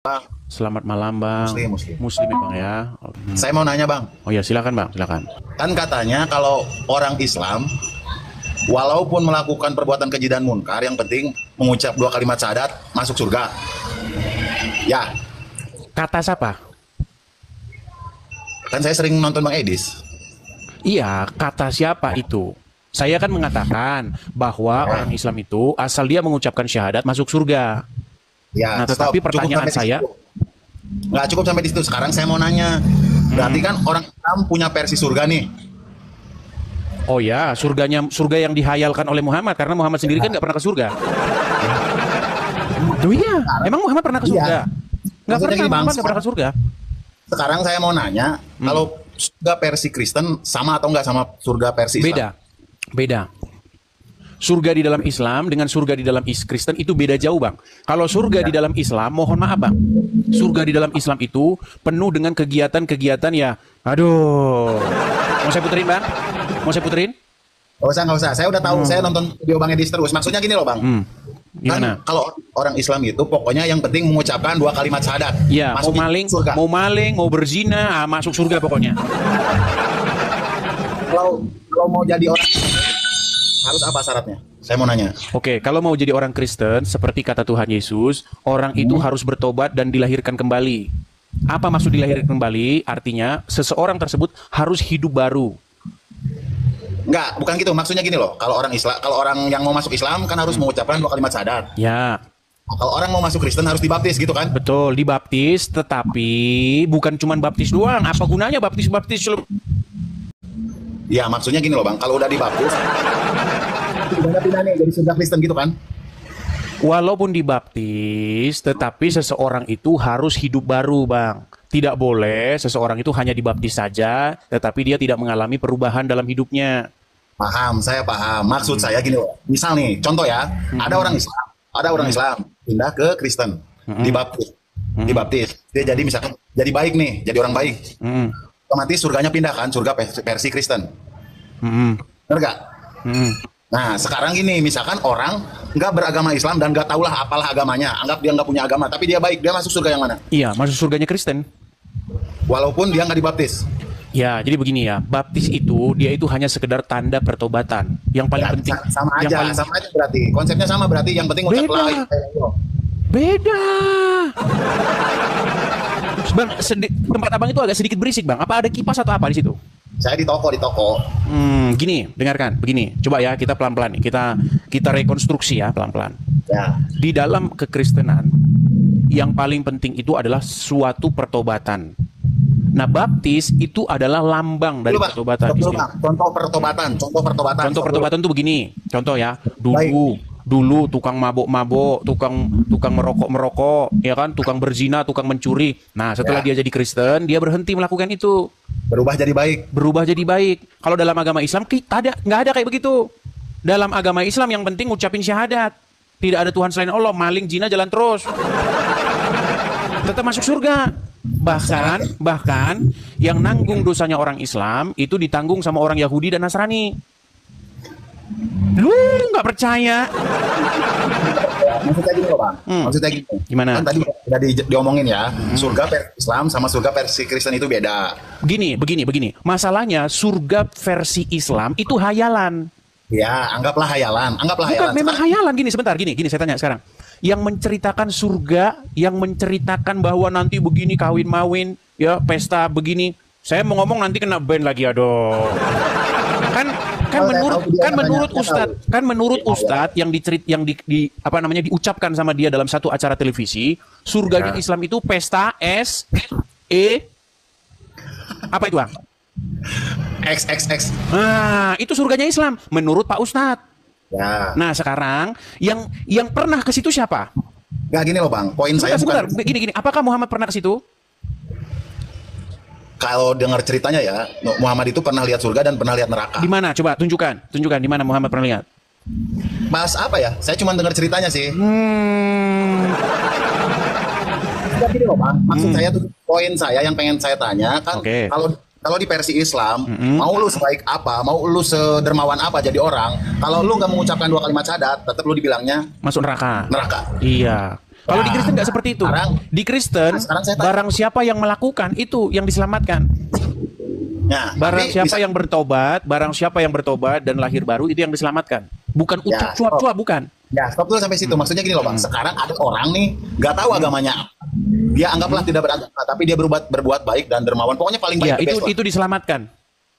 Bang, Selamat malam Bang. Muslim. Muslim ya Bang ya. Saya mau nanya Bang, Oh ya silakan Bang, silakan. kan katanya kalau orang Islam, walaupun melakukan perbuatan keji dan munkar, yang penting mengucap dua kalimat syahadat, masuk surga. Ya, Kata siapa? kan saya sering nonton Bang Edis. Iya, kata siapa itu? Saya kan mengatakan bahwa orang Islam itu asal dia mengucapkan syahadat masuk surga. Ya, Nah, tetapi stop. Cukup pertanyaan sampai di saya, situ. Nggak cukup sampai di situ. Sekarang saya mau nanya, berarti kan orang Islam punya versi surga nih. oh ya, surga yang dihayalkan oleh Muhammad karena Muhammad sendiri kan nggak pernah ke surga. Tuh iya, emang Muhammad pernah ke Iya. surga? Nggak Maksudnya pernah, gini, Bang, Muhammad nggak pernah ke surga. Sekarang saya mau nanya, kalau surga versi Kristen sama atau nggak sama surga versi Islam? Beda, beda. Surga di dalam Islam dengan surga di dalam Kristen itu beda jauh Bang. Kalau surga di dalam Islam, mohon maaf Bang, surga di dalam Islam itu penuh dengan kegiatan-kegiatan ya, aduh. Mau saya puterin Bang? Mau saya puterin? Nggak usah. Saya udah tahu, saya nonton video Bang Edis terus. Maksudnya gini loh Bang, Gimana? kan kalau orang Islam itu pokoknya yang penting mengucapkan dua kalimat syahadat. Ya, mau Masuk maling, surga. mau berzina, masuk surga pokoknya. Kalau mau jadi orang harus apa syaratnya? Saya mau nanya. Oke, kalau mau jadi orang Kristen, seperti kata Tuhan Yesus, orang itu harus bertobat dan dilahirkan kembali. Apa maksud dilahirkan kembali? Artinya, seseorang tersebut harus hidup baru. Enggak, bukan gitu. Maksudnya gini loh. Kalau orang Islam, kalau orang yang mau masuk Islam kan harus mengucapkan dua kalimat syahadat. Ya, Nah, kalau orang mau masuk Kristen harus dibaptis gitu kan? betul, dibaptis, tetapi bukan cuma baptis doang. Apa gunanya baptis-baptis? Ya, maksudnya gini loh Bang. Kalau udah dibaptis, udah pindah nih jadi surga Kristen gitu kan? Walaupun dibaptis, tetapi seseorang itu harus hidup baru, Bang. Tidak boleh seseorang itu hanya dibaptis saja, tetapi dia tidak mengalami perubahan dalam hidupnya. Paham, saya paham. Maksud saya gini loh. Misal nih, contoh ya, ada orang Islam pindah ke Kristen, dibaptis. Dia jadi misalkan jadi baik nih, jadi orang baik. Mm, Otomatis surganya pindah kan, surga versi Kristen. mm, Bener gak? mm. Nah, sekarang gini, misalkan orang nggak beragama Islam dan nggak tahulah apalah agamanya, anggap dia nggak punya agama, tapi dia baik, dia masuk surga yang mana? Iya, masuk surganya Kristen. Walaupun dia nggak dibaptis. Ya, jadi begini ya, baptis itu dia itu hanya sekedar tanda pertobatan. Yang paling Ya, penting, sama yang aja, paling sama aja berarti. Konsepnya sama berarti, yang penting ucap Beda. la ilaha illallah. beda. Bang, tempat abang itu agak sedikit berisik bang. Apa ada kipas atau apa di situ? Saya di toko. Gini, dengarkan, begini. Coba ya kita pelan-pelan nih, kita rekonstruksi ya pelan-pelan. Ya. Di dalam kekristenan, yang paling penting itu adalah suatu pertobatan. Nah, baptis itu adalah lambang dari Dulu, Bang. pertobatan. Dulu, Bang. Contoh pertobatan. Contoh pertobatan tuh begini. Contoh ya, dulu tukang mabok-mabok, tukang merokok, ya kan, tukang berzina, tukang mencuri. Nah, setelah Ya. dia jadi Kristen, dia berhenti melakukan itu, Berubah jadi baik. berubah jadi baik. Kalau dalam agama Islam kita nggak ada kayak begitu. Dalam agama Islam yang penting ngucapin syahadat. Tidak ada Tuhan selain Allah, maling, zina jalan terus. Tetap masuk surga. Bahkan yang nanggung dosanya orang Islam itu ditanggung sama orang Yahudi dan Nasrani. Lu nggak percaya? Maksudnya gini loh Bang. Maksudnya gini. Gimana? Kan tadi udah diomongin ya. Surga versi Islam sama surga versi Kristen itu beda. Begini. Masalahnya surga versi Islam itu hayalan. Ya, anggaplah hayalan. Bukan, memang hayalan. Gini, sebentar. Gini, saya tanya sekarang. Yang menceritakan surga, yang menceritakan bahwa nanti begini kawin-mawin, ya pesta begini. Saya mau ngomong nanti kena ban lagi, aduh. Kan menurut Ustadz yang apa namanya diucapkan sama dia dalam satu acara televisi, surganya Islam itu pesta apa itu, Bang? XXX. Nah, itu surganya Islam menurut Pak Ustadz. Ya. Nah, sekarang yang pernah ke situ siapa? Nggak gini loh Bang. Poin saya Sebentar, bukan gini. Apakah Muhammad pernah ke situ? kalau dengar ceritanya ya, Muhammad itu pernah lihat surga dan pernah lihat neraka. Di mana? Coba tunjukkan di mana Muhammad pernah lihat. Mas apa ya? Saya cuma dengar ceritanya sih. Nggak gini loh Bang. Maksud saya tuh poin saya yang pengen saya tanya kan Oke. kalau di versi Islam, mau lu sebaik apa, mau lu sedermawan apa jadi orang, kalau lu nggak mengucapkan dua kalimat syahadat, tetap lu dibilangnya Masuk neraka. neraka. Iya. Kalau di Kristen nggak seperti itu. Di Kristen, barang siapa yang melakukan itu yang diselamatkan. Nah, Barang siapa yang bertobat dan lahir baru itu yang diselamatkan. Bukan ucap cuap-cuap, bukan. Ya, stop dulu sampai situ. Maksudnya gini loh, Bang. Sekarang ada orang nih nggak tahu agamanya. Dia anggaplah tidak beragama, tapi dia berbuat baik dan dermawan. Pokoknya paling baik. Ya, itu diselamatkan.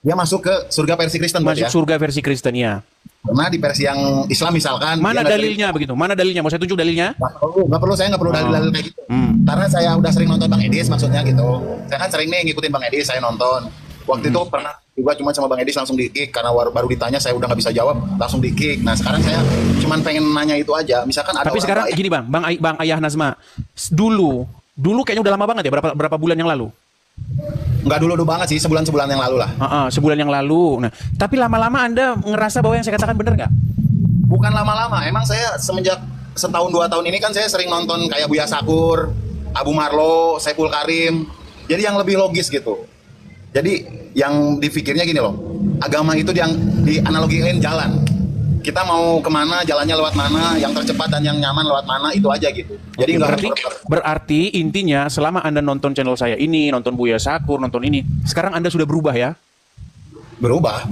Dia masuk ke surga versi Kristen, Masuk surga versi Kristen, ya. Karena di versi yang Islam misalkan. Mana dalilnya begitu? Mana dalilnya? Mau saya tunjuk dalilnya? Nggak perlu, saya nggak perlu dalil-dalil kayak gitu. Karena saya udah sering nonton Bang Edis, maksudnya gitu. Saya kan sering nih ngikutin Bang Edis, saya nonton. Waktu itu pernah juga cuma sama Bang Edis langsung di-kick karena baru ditanya saya udah nggak bisa jawab, langsung di-kick. Nah sekarang saya cuma pengen nanya itu aja. Misalkan ada Tapi orang sekarang baik, gini Bang Ayah Nazma, dulu kayaknya udah lama banget ya, berapa bulan yang lalu? nggak dulu banget sih, sebulan yang lalu lah. Sebulan yang lalu. Nah, tapi lama-lama Anda ngerasa bahwa yang saya katakan benar nggak? Bukan lama-lama, emang saya semenjak setahun 2 tahun ini kan saya sering nonton kayak Buya Sakur, Abu Marlo, Saiful Karim. Jadi yang lebih logis gitu. Jadi yang dipikirnya gini loh, agama itu yang dianalogikan jalan. Kita mau kemana, jalannya lewat mana, yang tercepat dan yang nyaman lewat mana, itu aja gitu. Jadi berarti intinya selama Anda nonton channel saya ini, nonton Buya Sakur, nonton ini, sekarang Anda sudah berubah ya? Berubah.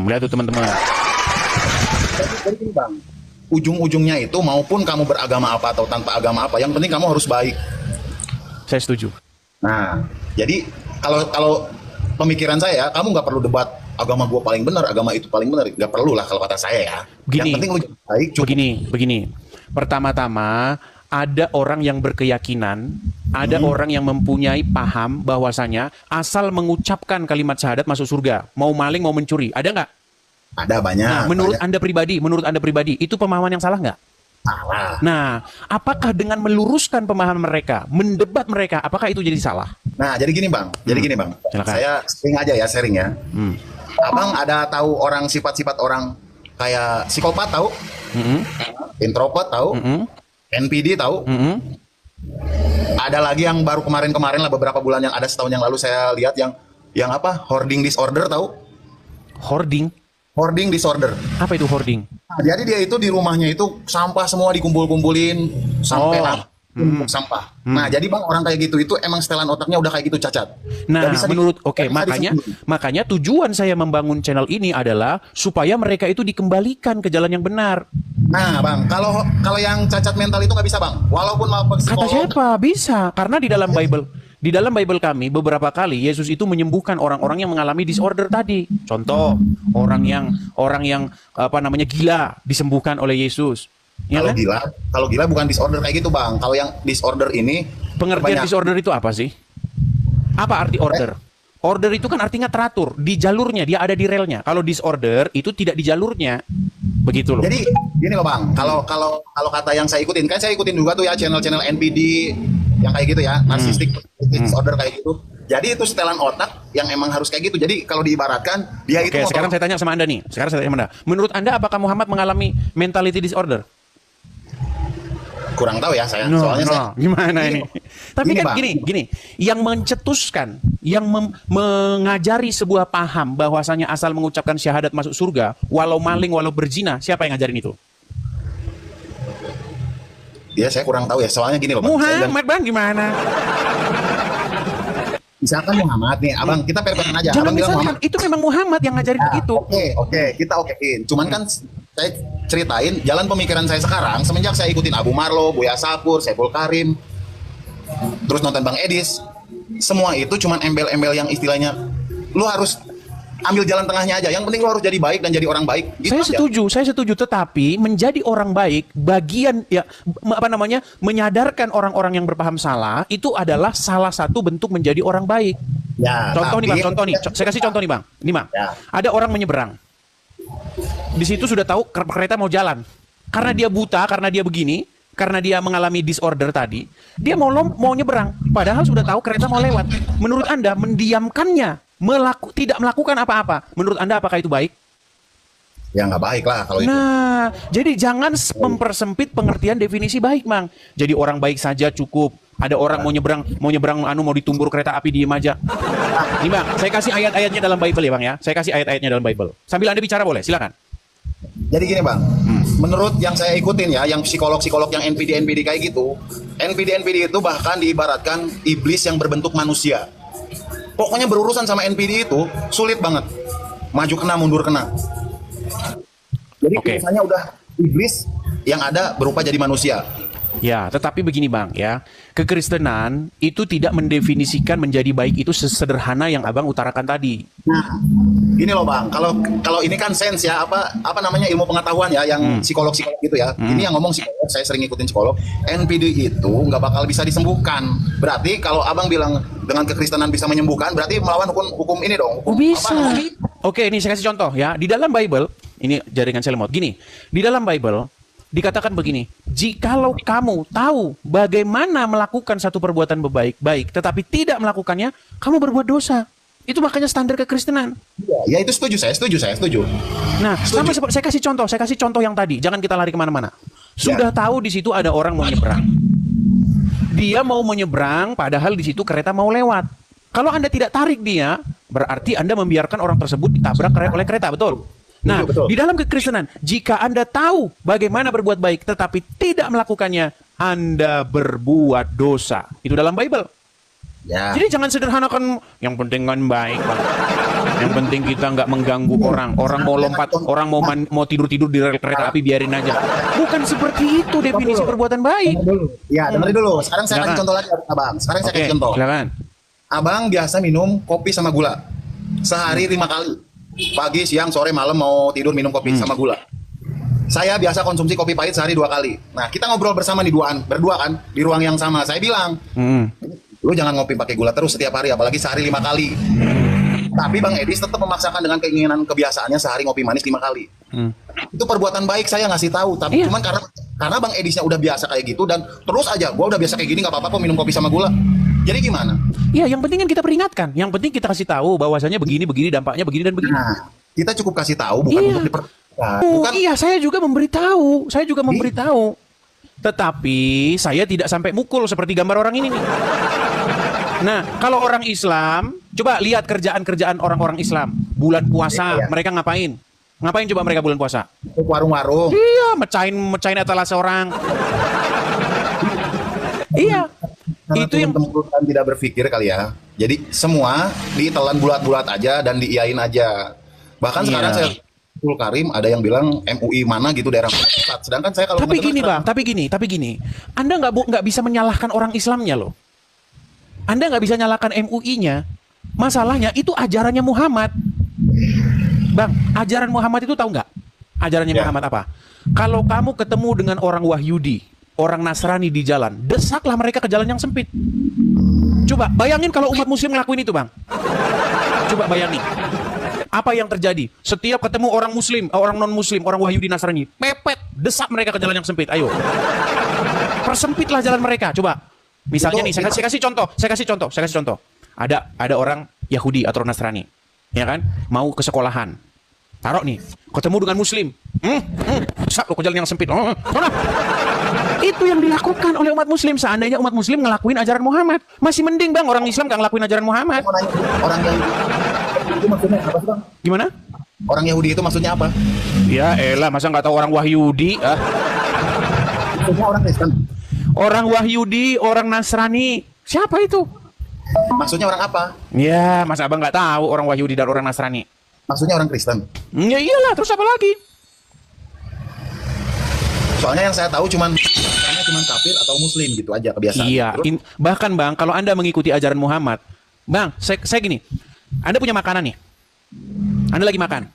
Lihat tuh teman-teman. Jadi Bang, ujung-ujungnya itu maupun kamu beragama apa atau tanpa agama apa, yang penting kamu harus baik. Saya setuju. Nah, jadi kalau pemikiran saya, kamu nggak perlu debat agama gue paling benar, agama itu paling benar, nggak perlu lah kalau kata saya ya. Begini, yang penting lu baik. Begini. Pertama-tama ada orang yang berkeyakinan, ada orang yang mempunyai paham bahwasanya asal mengucapkan kalimat syahadat masuk surga, mau maling mau mencuri, ada nggak? Ada banyak. Nah, menurut banyak. Anda pribadi, itu pemahaman yang salah nggak? Salah. Nah, apakah dengan meluruskan pemahaman mereka, mendebat mereka, apakah itu jadi salah? Nah, jadi gini Bang. Silakan. Saya sharing ya. Abang ada tahu orang sifat-sifat orang kayak psikopat tahu? Introvert tahu? NPD tahu? Ada lagi yang baru kemarin lah beberapa bulan yang ada setahun yang lalu saya lihat yang apa? Hoarding disorder tahu? Hoarding disorder. Apa itu hoarding? Nah, jadi dia itu di rumahnya itu sampah semua dikumpul-kumpulin sampai sampah. Nah, jadi Bang orang kayak gitu itu emang setelan otaknya udah kayak gitu cacat. Nah, makanya tujuan saya membangun channel ini adalah supaya mereka itu dikembalikan ke jalan yang benar. Nah, Bang, kalau yang cacat mental itu nggak bisa, Bang. Walaupun mau psikolog. Kata siapa? Bisa. Karena di dalam Bible kami beberapa kali Yesus itu menyembuhkan orang-orang yang mengalami disorder tadi. Contoh, orang yang gila disembuhkan oleh Yesus. Ya Kalau kan? gila bukan disorder kayak gitu, Bang. Kalau yang disorder ini pengertian disorder itu apa sih? Apa arti order? Order itu kan artinya teratur, di jalurnya, dia ada di relnya. Kalau disorder itu tidak di jalurnya. Begitu loh. Jadi gini loh, Bang. Kalau kata yang saya ikutin, kan saya ikutin juga tuh ya channel-channel NPD yang kayak gitu ya, narcissistic disorder kayak gitu. Jadi itu setelan otak yang emang harus kayak gitu. Jadi kalau diibaratkan dia itu sekarang saya tanya sama Anda nih. Menurut Anda apakah Muhammad mengalami mentality disorder? Kurang tahu ya saya. Soalnya saya gimana ini? Tapi kan gini, yang mencetuskan, yang mengajari sebuah paham bahwasanya asal mengucapkan syahadat masuk surga, walau maling, walau berzina, siapa yang ngajarin itu? Ya saya kurang tahu ya. Soalnya gini loh, Bang. Muhammad, Bang, gimana? Misalkan Muhammad nih, Abang, kita fair-fairan aja. Jangan Abang bilang Muhammad. Itu memang Muhammad yang ngajarin begitu. Oke, kita okein. Cuman kan saya ceritain jalan pemikiran saya sekarang semenjak saya ikutin Abu Marlo, Buya Sakur, Saiful Karim, terus nonton Bang Edis. Semua itu cuman embel-embel yang istilahnya lu harus ambil jalan tengahnya aja. Yang penting lu harus jadi baik dan jadi orang baik. Gitu saya setuju. Tetapi menjadi orang baik, bagian ya menyadarkan orang-orang yang berpaham salah itu adalah salah satu bentuk menjadi orang baik. Ya, contoh nih Bang, saya kasih contoh nih Bang. Ini Bang, ada orang menyeberang. Di situ sudah tahu kereta mau jalan. Karena dia buta, karena dia begini, karena dia mengalami disorder tadi, dia mau nyeberang. Padahal sudah tahu kereta mau lewat. Menurut Anda mendiamkannya, tidak melakukan apa-apa, menurut Anda apakah itu baik? Ya nggak baik lah kalau itu. Nah, jadi jangan mempersempit pengertian definisi baik, Mang. Jadi orang baik saja cukup. Ada orang mau nyebrang mau ditumbur kereta api, diem aja. Nih Bang, saya kasih ayat-ayatnya dalam Bible ya Bang ya. Saya kasih ayat-ayatnya dalam Bible. Sambil Anda bicara boleh, silakan. Jadi gini Bang, menurut yang saya ikutin ya, yang psikolog-psikolog yang NPD kayak gitu, NPD itu bahkan diibaratkan iblis yang berbentuk manusia. Pokoknya berurusan sama NPD itu sulit banget. Maju kena, mundur kena. Jadi biasanya udah iblis yang ada berupa jadi manusia. Ya, tetapi begini Bang ya, kekristenan itu tidak mendefinisikan menjadi baik itu sesederhana yang Abang utarakan tadi. Nah, gini loh Bang, kalau ini kan sense ya, apa namanya, ilmu pengetahuan ya, yang psikolog gitu ya. Ini yang ngomong psikolog, saya sering ngikutin psikolog. NPD itu nggak bakal bisa disembuhkan. Berarti kalau Abang bilang dengan kekristenan bisa menyembuhkan, berarti melawan hukum ini dong. Oh bisa. Oke, ini saya kasih contoh ya. Di dalam Bible, ini jaringan selemot. Gini, di dalam Bible dikatakan begini, jikalau kamu tahu bagaimana melakukan satu perbuatan baik, tetapi tidak melakukannya, kamu berbuat dosa. Itu makanya standar kekristenan. Ya itu saya setuju. Nah, sama seperti saya kasih contoh yang tadi. Jangan kita lari kemana-mana. Sudah tahu di situ ada orang mau nyebrang. Dia mau menyeberang, padahal di situ kereta mau lewat. Kalau Anda tidak tarik dia, berarti Anda membiarkan orang tersebut ditabrak oleh kereta, betul? Nah, betul. Di dalam kekristenan, jika Anda tahu bagaimana berbuat baik tetapi tidak melakukannya, Anda berbuat dosa. Itu dalam Bible. Ya. Jadi jangan sederhanakan yang penting kan baik, Bang. Yang penting kita nggak mengganggu orang. Orang mau lompat, orang mau tidur-tidur di rel kereta api, biarin aja. Bukan seperti itu definisi perbuatan baik. Ya, dengerin dulu. Sekarang saya kasih contoh lagi, Abang. Sekarang saya kasih contoh. Silakan. Abang biasa minum kopi sama gula sehari 5 kali. Pagi, siang, sore, malam mau tidur minum kopi sama gula. Saya biasa konsumsi kopi pahit sehari 2 kali. Nah, kita ngobrol bersama nih berdua kan, di ruang yang sama. Saya bilang, lu jangan ngopi pakai gula terus setiap hari, apalagi sehari 5 kali. Tapi Bang Edis tetap memaksakan dengan keinginan kebiasaannya sehari ngopi manis 5 kali. Itu perbuatan baik, saya ngasih tahu. Tapi cuman karena Bang Edisnya udah biasa kayak gitu dan terus aja, gua udah biasa kayak gini, nggak apa-apa kok minum kopi sama gula. Jadi gimana? Iya, yang penting kan kita peringatkan. Yang penting kita kasih tahu bahwasanya begini, dampaknya begini dan begini. Nah, kita cukup kasih tahu, bukan untuk diperhatikan. Iya, saya juga memberitahu. Tetapi saya tidak sampai mukul seperti gambar orang ini nih. Nah, kalau orang Islam, coba lihat kerjaan-kerjaan orang-orang Islam. Bulan puasa, mereka ngapain? Ngapain coba mereka bulan puasa? Warung-warung. Iya, mecahin etalase orang. Iya. Karena itu yang teman-teman tidak berpikir kali ya. Jadi semua ditelan bulat-bulat aja dan diiyain aja. Bahkan sekarang saya Pul Karim ada yang bilang MUI mana gitu daerah pusat. Sedangkan saya kalau tapi gini. Anda nggak bisa menyalahkan orang Islamnya loh. Anda nggak bisa nyalahkan MUI-nya. Masalahnya itu ajarannya Muhammad. Bang, ajaran Muhammad itu tahu nggak? Ajarannya Muhammad apa? Kalau kamu ketemu dengan orang Wahyudi, orang Nasrani di jalan, desaklah mereka ke jalan yang sempit. Coba bayangin kalau umat muslim ngelakuin itu, Bang. Coba bayangin. Apa yang terjadi? Setiap ketemu orang muslim, orang non-muslim, orang Wahyudi Nasrani, pepet, desak mereka ke jalan yang sempit. Ayo. Persempitlah jalan mereka, coba. Misalnya nih, saya kasih contoh. Ada orang Yahudi atau Nasrani, ya kan? Mau ke sekolahan. Taruh nih, ketemu dengan muslim. Desak lo ke jalan yang sempit. Itu yang dilakukan oleh umat muslim. Seandainya umat muslim ngelakuin ajaran Muhammad, masih mending Bang, orang Islam gak ngelakuin ajaran Muhammad. Orang Yahudi itu maksudnya apa sih Bang? Gimana? Orang Yahudi itu maksudnya apa? Ya elah, masa gak tahu orang Wahyudi? Maksudnya orang Kristen. Orang Wahyudi, orang Nasrani, siapa itu? Maksudnya orang apa? Ya, masa Abang gak tahu orang Wahyudi dan orang Nasrani? Maksudnya orang Kristen. Ya iyalah, terus apa lagi? Soalnya yang saya tahu cuman kafir atau muslim gitu aja kebiasaan. Iya, bahkan Bang, kalau Anda mengikuti ajaran Muhammad, Bang, saya gini, Anda punya makanan nih. Anda lagi makan.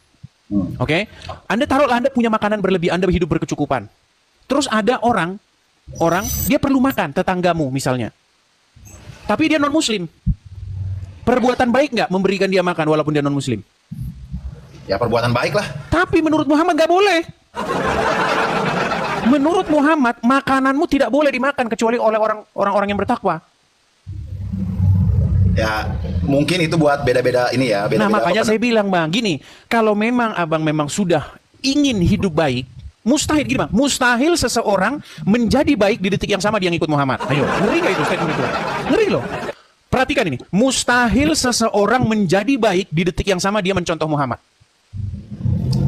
Oke? Anda taruhlah Anda punya makanan berlebih, Anda hidup berkecukupan. Terus ada orang dia perlu makan, tetanggamu misalnya. Tapi dia non-muslim. Perbuatan baik nggak memberikan dia makan walaupun dia non-muslim? Ya perbuatan baik lah. Tapi menurut Muhammad nggak boleh. Menurut Muhammad, makananmu tidak boleh dimakan kecuali oleh orang-orang yang bertakwa. Ya, mungkin itu buat beda-beda ini ya. Nah, makanya saya bilang Bang, gini, kalau memang Abang memang sudah ingin hidup baik, mustahil gini Bang, mustahil seseorang menjadi baik di detik yang sama dia ngikut Muhammad. Ayo, ngeri nggak itu statement itu? Ngeri loh. Perhatikan ini, mustahil seseorang menjadi baik di detik yang sama dia mencontoh Muhammad.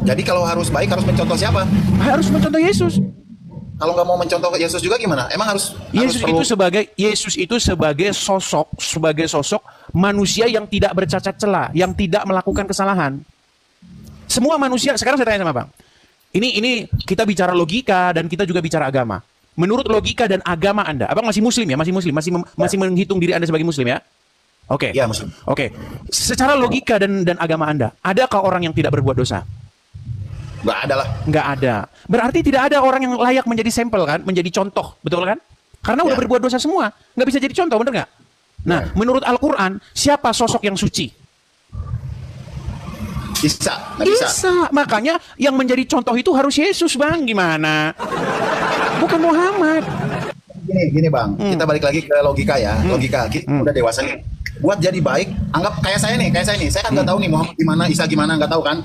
Jadi kalau harus baik harus mencontoh siapa? Harus mencontoh Yesus. Kalau nggak mau mencontoh Yesus juga gimana? Emang harus perlu Yesus itu sebagai sosok manusia yang tidak bercacat celah, yang tidak melakukan kesalahan. Semua manusia, sekarang saya tanya sama Bang. Ini kita bicara logika dan kita juga bicara agama. Menurut logika dan agama Anda, Abang masih muslim ya? Masih menghitung diri Anda sebagai muslim ya? Oke. ya muslim. Oke. Secara logika dan agama Anda, adakah orang yang tidak berbuat dosa? Nggak ada lah. Nggak ada. Berarti tidak ada orang yang layak menjadi sampel kan, menjadi contoh, betul kan? Karena udah berbuat dosa semua, nggak bisa jadi contoh, bener nggak? Nah, menurut Al-Quran, siapa sosok yang suci? Nggak bisa. Makanya yang menjadi contoh itu harus Yesus, Bang. Gimana? Bukan Muhammad. Gini Bang, kita balik lagi ke logika ya. Logika, kita udah dewasa nih. Buat jadi baik, anggap kayak saya nih. Saya kan nggak tahu nih Muhammad gimana, Isa gimana, nggak tahu kan?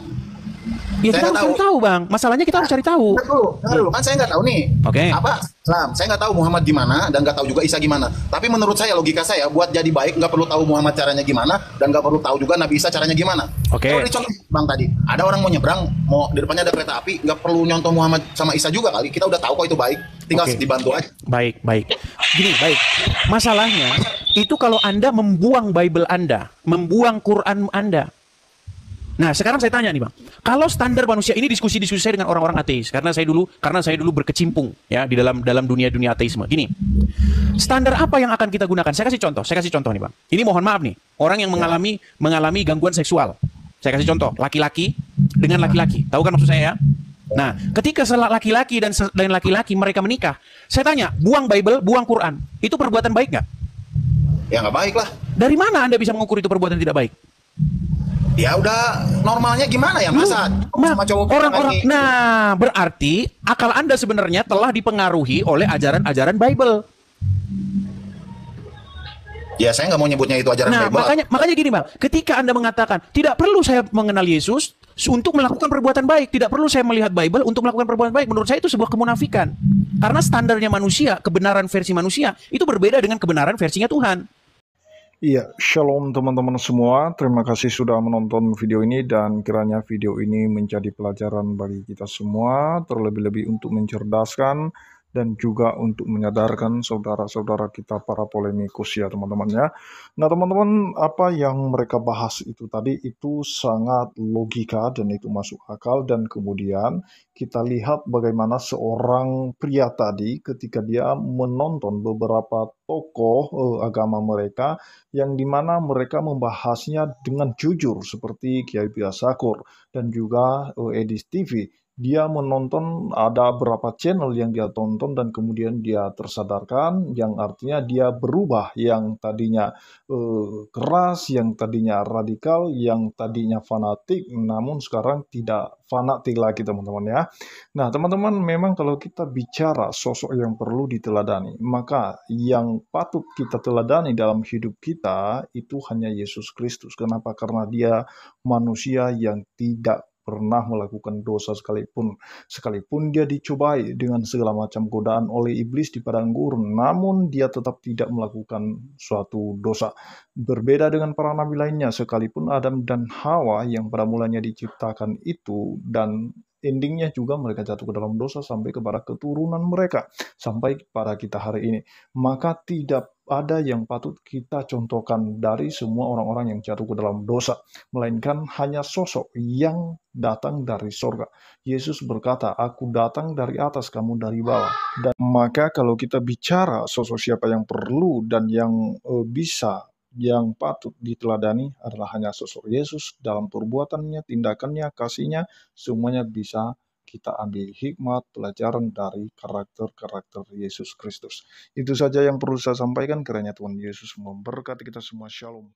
Ya kita harus tahu, Bang. Masalahnya kita harus cari tahu. Dengar dulu, kan saya nggak tahu nih. Oke. Apa Islam? Saya nggak tahu Muhammad gimana dan nggak tahu juga Isa gimana. Tapi menurut saya, logika saya, buat jadi baik nggak perlu tahu Muhammad caranya gimana dan nggak perlu tahu juga Nabi Isa caranya gimana. Oke. Kalau dicontoh Bang tadi, ada orang mau nyebrang, mau di depannya ada kereta api, nggak perlu nyontoh Muhammad sama Isa juga kali. Kita udah tahu kok itu baik, tinggal dibantu aja. Baik. Gini, baik. Masalahnya itu kalau Anda membuang Bible Anda, membuang Quran Anda. Nah, sekarang saya tanya nih, Bang. Kalau standar manusia, ini diskusi saya dengan orang-orang ateis karena saya dulu berkecimpung ya di dalam dunia ateisme. Gini. Standar apa yang akan kita gunakan? Saya kasih contoh nih, Bang. Ini mohon maaf nih, orang yang mengalami gangguan seksual. Saya kasih contoh, laki-laki dengan laki-laki. Tahu kan maksud saya ya? Nah, ketika laki-laki dan laki-laki mereka menikah, saya tanya, buang Bible, buang Quran, itu perbuatan baik nggak? Ya nggak baik lah. Dari mana Anda bisa mengukur itu perbuatan tidak baik? Ya udah, normalnya gimana ya, masa sama cowok orang-orang. Nah, berarti akal Anda sebenarnya telah dipengaruhi oleh ajaran-ajaran Bible. Ya, saya nggak mau nyebutnya itu ajaran Bible. Makanya gini, Bang. Ketika Anda mengatakan, tidak perlu saya mengenal Yesus untuk melakukan perbuatan baik, tidak perlu saya melihat Bible untuk melakukan perbuatan baik, menurut saya itu sebuah kemunafikan. Karena standarnya manusia, kebenaran versi manusia, itu berbeda dengan kebenaran versinya Tuhan. Iya, shalom teman-teman semua. Terima kasih sudah menonton video ini dan kiranya video ini menjadi pelajaran bagi kita semua, terlebih-lebih untuk mencerdaskan dan juga untuk menyadarkan saudara-saudara kita para polemikus ya teman-teman ya. Nah teman-teman, apa yang mereka bahas itu tadi itu sangat logika dan itu masuk akal, dan kemudian kita lihat bagaimana seorang pria tadi ketika dia menonton beberapa tokoh agama mereka yang dimana mereka membahasnya dengan jujur seperti Kiai Buya Sakur dan juga Edis TV. Dia menonton ada beberapa channel yang dia tonton dan kemudian dia tersadarkan, yang artinya dia berubah, yang tadinya keras, yang tadinya radikal, yang tadinya fanatik, namun sekarang tidak fanatik lagi teman-teman ya. Nah teman-teman, memang kalau kita bicara sosok yang perlu diteladani, maka yang patut kita teladani dalam hidup kita itu hanya Yesus Kristus. Kenapa? Karena dia manusia yang tidak pernah melakukan dosa sekalipun dia dicobai dengan segala macam godaan oleh iblis di padang gurun, namun dia tetap tidak melakukan suatu dosa. Berbeda dengan para nabi lainnya, sekalipun Adam dan Hawa yang pada mulanya diciptakan itu, dan endingnya juga mereka jatuh ke dalam dosa sampai kepada keturunan mereka, sampai pada kita hari ini. Maka tidak ada yang patut kita contohkan dari semua orang-orang yang jatuh ke dalam dosa, melainkan hanya sosok yang datang dari sorga. Yesus berkata, aku datang dari atas, kamu dari bawah. Dan maka kalau kita bicara sosok siapa yang perlu dan yang yang patut diteladani adalah hanya sosok Yesus dalam perbuatannya, tindakannya, kasihnya, semuanya bisa kita ambil hikmat, pelajaran dari karakter-karakter Yesus Kristus. Itu saja yang perlu saya sampaikan, kiranya Tuhan Yesus memberkati kita semua. Shalom.